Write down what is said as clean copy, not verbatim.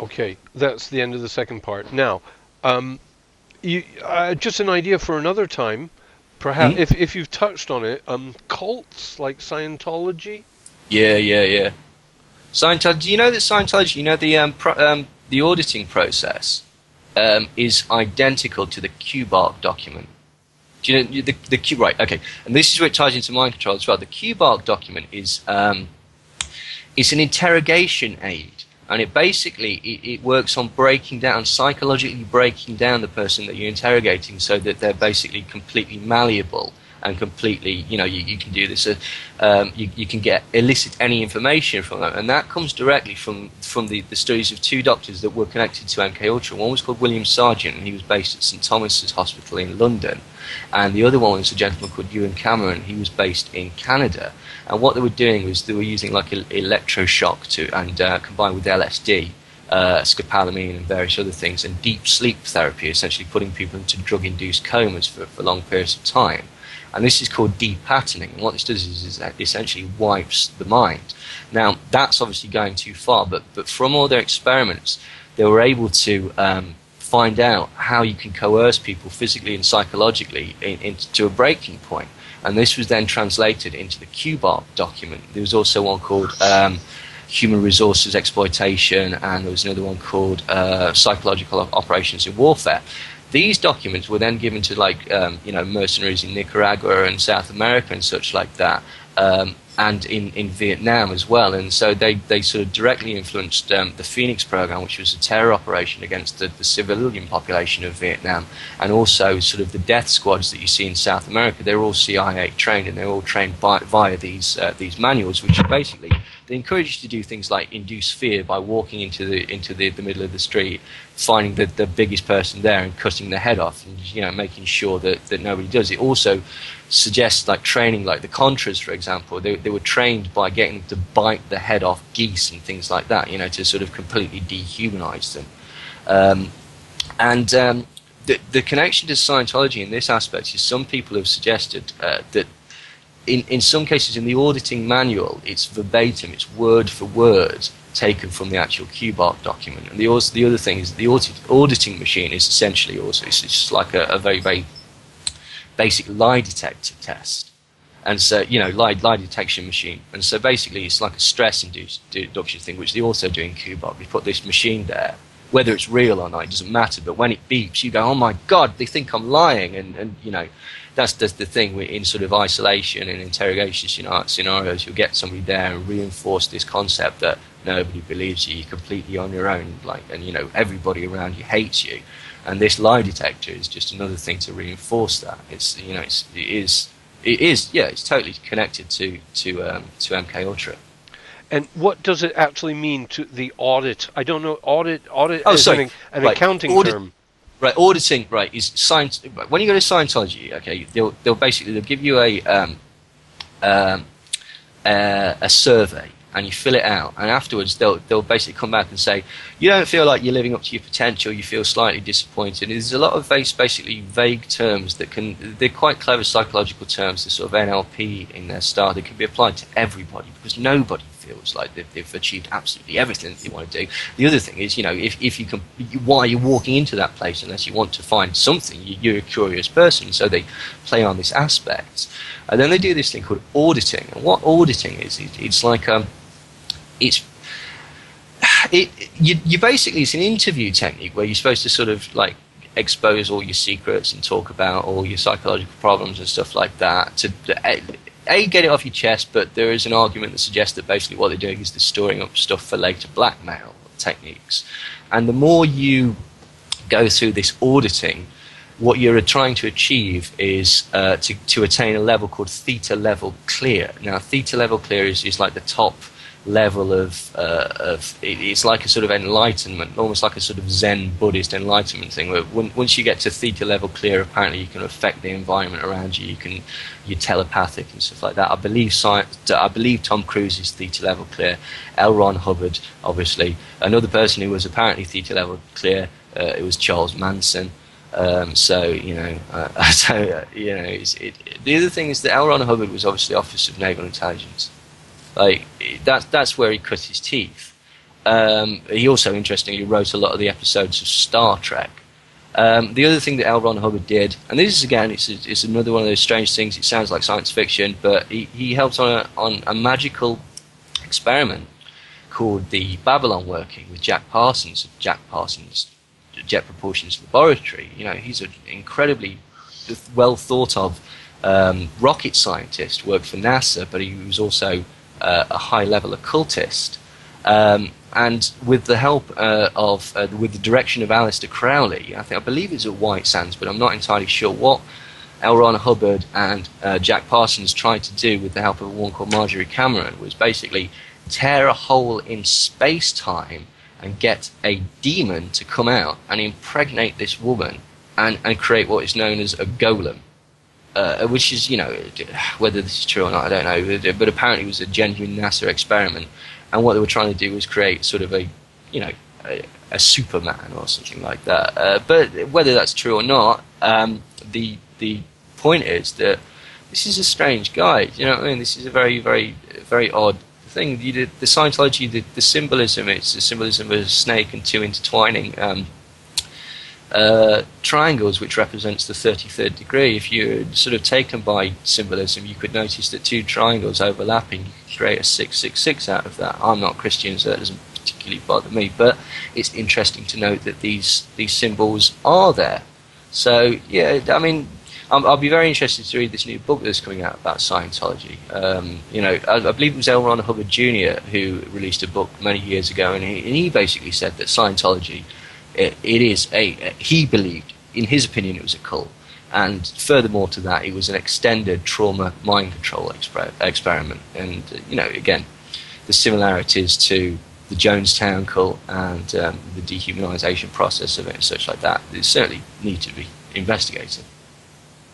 Okay, that's the end of the second part. Now, um, just an idea for another time, perhaps Hmm? if you've touched on it, cults like Scientology. Yeah, yeah, yeah. Scientology. Do you know that Scientology? You know the auditing process is identical to the QBARC document. Do you know the Q? Right. Okay. And this is where it ties into mind control as well. The QBARC document is it's an interrogation aid, and it works on breaking down, psychologically breaking down the person that you're interrogating, so that they're basically completely malleable and completely, you can do this. You can get elicit any information from them, and that comes directly from the studies of two doctors that were connected to MK Ultra. One was called William Sargent, and he was based at St Thomas's Hospital in London, and the other one was a gentleman called Ewan Cameron. He was based in Canada, and what they were doing was they were using like electroshock and combined with LSD, scopolamine and various other things, and deep sleep therapy, essentially putting people into drug-induced comas for long periods of time. And this is called depatterning. And what this does is it essentially wipes the mind. Now, that's obviously going too far, but from all their experiments, they were able to find out how you can coerce people physically and psychologically into a breaking point. And this was then translated into the QBARC document. There was also one called Human Resources Exploitation, and there was another one called Psychological Operations in Warfare. These documents were then given to mercenaries in Nicaragua and South America and such like that, and in Vietnam as well. And so they sort of directly influenced the Phoenix program, which was a terror operation against the civilian population of Vietnam, and also sort of the death squads that you see in South America. They're all CIA trained, and they're all trained via these manuals, which are basically, they encourage you to do things like induce fear by walking into the middle of the street, finding the biggest person there and cutting their head off, and making sure that nobody does. It also suggests like training, like the Contras, for example. They were trained by getting them to bite the head off geese and things like that, to sort of completely dehumanize them. The connection to Scientology in this aspect is some people have suggested that in some cases in the auditing manual, it's verbatim, it's word for word taken from the actual QBARC document. And the other thing is the auditing machine is essentially also, it's just like a very, very basic lie detector test. And so, lie detection machine. And so basically it's like a stress-induced deduction thing, which they also do in QBARC. They put this machine there. Whether it's real or not, it doesn't matter. But when it beeps, you go, oh my God, they think I'm lying. And that's the thing in sort of isolation and interrogation scenarios. You'll get somebody there and reinforce this concept that nobody believes you. You're completely on your own, and everybody around you hates you. And this lie detector is just another thing to reinforce that. It's totally connected to MK Ultra. And what does it actually mean to the audit? I don't know. Audit Oh, is sorry. an Right. accounting term. Right, auditing, right, is science. When you go to Scientology, okay, they'll give you um, a survey, and you fill it out, and afterwards they'll basically come back and say you don't feel like you're living up to your potential, you feel slightly disappointed. There's a lot of basically vague terms they're quite clever psychological terms, the sort of NLP in their style. They can be applied to everybody because nobody feels like they've achieved absolutely everything that they want to do. The other thing is, if you can, why are you walking into that place unless you want to find something? You're a curious person, so they play on this aspect. And then they do this thing called auditing. And what auditing is, it's like you basically, it's an interview technique where you're supposed to sort of like expose all your secrets and talk about all your psychological problems and stuff like that to get it off your chest. But there is an argument that suggests that basically what they're doing is they're storing up stuff for later blackmail techniques. And the more you go through this auditing, what you're trying to achieve is to attain a level called theta level clear. Now, theta level clear is like the top level of it's like a sort of enlightenment, almost like a sort of Zen Buddhist enlightenment thing, where once you get to theta level clear, apparently you can affect the environment around you. You're telepathic and stuff like that. I believe Tom Cruise is theta level clear. L. Ron Hubbard, obviously. Another person who was apparently theta level clear, it was Charles Manson. The other thing is that L. Ron Hubbard was obviously Office of Naval Intelligence. Like that's where he cut his teeth. He also, interestingly, wrote a lot of the episodes of Star Trek. The other thing that L. Ron Hubbard did, and this is again, it's another one of those strange things. It sounds like science fiction, but he helped on a magical experiment called the Babylon working with Jack Parsons of Jack Parsons Jet Propulsion's laboratory. You know, he's an incredibly well thought of rocket scientist, worked for NASA, but he was also a high level occultist. And with the help with the direction of Aleister Crowley, I believe it's at White Sands, but I'm not entirely sure what L. Ron Hubbard and Jack Parsons tried to do with the help of a woman called Marjorie Cameron was basically tear a hole in space-time and get a demon to come out and impregnate this woman and create what is known as a golem. Which is, you know, whether this is true or not, I don't know, but apparently it was a genuine NASA experiment, and what they were trying to do was create sort of a, you know, a Superman or something like that. But whether that's true or not, the point is that this is a strange guy. You know what I mean? This is a very, very, very odd thing. The Scientology, the symbolism, it's the symbolism of a snake and two intertwining triangles, which represents the 33rd degree. If you're sort of taken by symbolism, you could notice that two triangles overlapping, you could create a 666 out of that. I'm not Christian, so that doesn't particularly bother me, but it's interesting to note that these symbols are there. So yeah, I mean, I'll be very interested to read this new book that's coming out about Scientology. You know, I believe it was L. Ron Hubbard Jr. who released a book many years ago, and he basically said that Scientology, he believed, in his opinion, it was a cult, and furthermore to that, it was an extended trauma mind control experiment. And you know, again, the similarities to the Jonestown cult and the dehumanization process of it and such like that, they certainly need to be investigated.